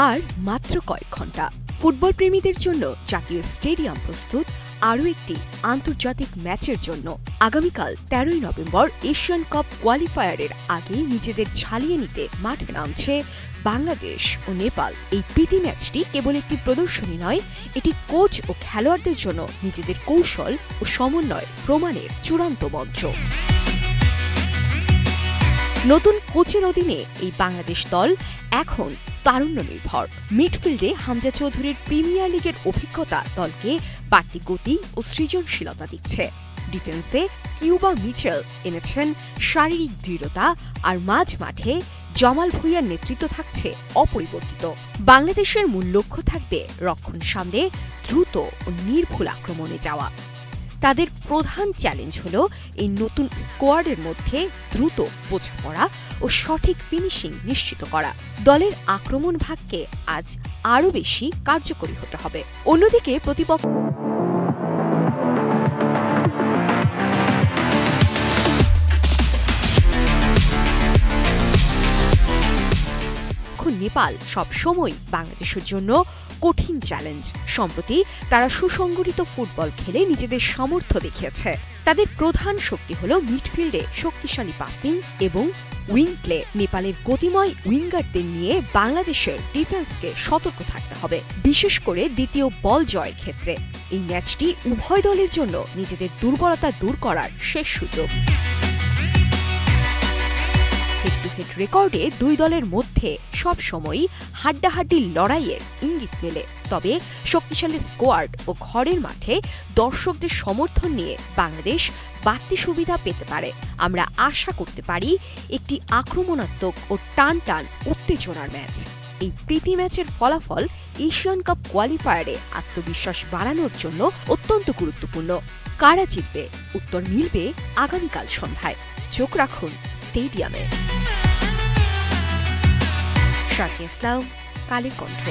আর মাত্র কয়েক ঘন্টা ফুটবল প্রেমীদের জন্য জাতীয় স্টেডিয়াম প্রস্তুত আরও একটি আন্তর্জাতিক ম্যাচের জন্য। আগামীকাল ১৩ই নভেম্বর এশিয়ান কাপ কোয়ালিফায়ারের আগে নিজেদের ঝালিয়ে নিতে মাঠে নামছে বাংলাদেশ ও নেপাল। এই প্রীতি ম্যাচটি কেবল একটি প্রদর্শনী নয়, এটি কোচ ও খেলোয়াড়দের জন্য নিজেদের কৌশল ও সমন্বয় প্রমাণের চূড়ান্ত মঞ্চ। নতুন কোচের অধীনে এই বাংলাদেশ দল এখন তারুণ্য নির্ভর। মিডফিল্ডে হামজা চৌধুরীর প্রিমিয়ার লিগের অভিজ্ঞতা দলকে বাড়তি গতি ও সৃজনশীলতা দিচ্ছে। ডিফেন্সে কিউবা মিচেল এনেছেন শারীরিক দৃঢ়তা, আর মাঝ মাঠে জামাল ভুঁইয়ার নেতৃত্ব থাকছে অপরিবর্তিত। বাংলাদেশের মূল লক্ষ্য থাকবে রক্ষণ সামনে দ্রুত ও নির্ভুল আক্রমণে যাওয়া। তাদের প্রধান চ্যালেঞ্জ হল এই নতুন স্কোয়াডের মধ্যে দ্রুত বোঝাপড়া ও সঠিক ফিনিশিং নিশ্চিত করা। দলের আক্রমণ ভাগকে আজ আরও বেশি কার্যকরী হতে হবে। অন্যদিকে প্রতিপক্ষ নেপাল সবসময় বাংলাদেশের জন্য কঠিন চ্যালেঞ্জ। সম্প্রতি তারা সুসংগঠিত ফুটবল খেলে নিজেদের সামর্থ্য দেখিয়েছে। তাদের প্রধান শক্তি হল মিডফিল্ডে শক্তিশালী পাসিং এবং উইং প্লে। নেপালের গতিময় উইঙ্গারদের নিয়ে বাংলাদেশের ডিফেন্সকে সতর্ক থাকতে হবে, বিশেষ করে দ্বিতীয় বল জয়ের ক্ষেত্রে। এই ম্যাচটি উভয় দলের জন্য নিজেদের দুর্বলতা দূর করার শেষ সুযোগ। হেড টু হেড রেকর্ডে দুই দলের মধ্যে সবসময়ই হাড্ডাহাড্ডি লড়াইয়ের ইঙ্গিত মেলে। তবে শক্তিশালী স্কোয়াড ও ঘরের মাঠে দর্শকদের সমর্থন নিয়ে বাংলাদেশ বাড়তি সুবিধা পেতে পারে। আমরা আশা করতে পারি একটি আক্রমণাত্মক ও টান টান উত্তেজনার ম্যাচ। এই প্রীতি ম্যাচের ফলাফল এশিয়ান কাপ কোয়ালিফায়ারে আত্মবিশ্বাস বাড়ানোর জন্য অত্যন্ত গুরুত্বপূর্ণ। কারা জিতবে, উত্তর মিলবে আগামীকাল সন্ধ্যায়। চোখ রাখুন স্টেডিয়ামে। শাকিব ইসলাম, কালের কণ্ঠ।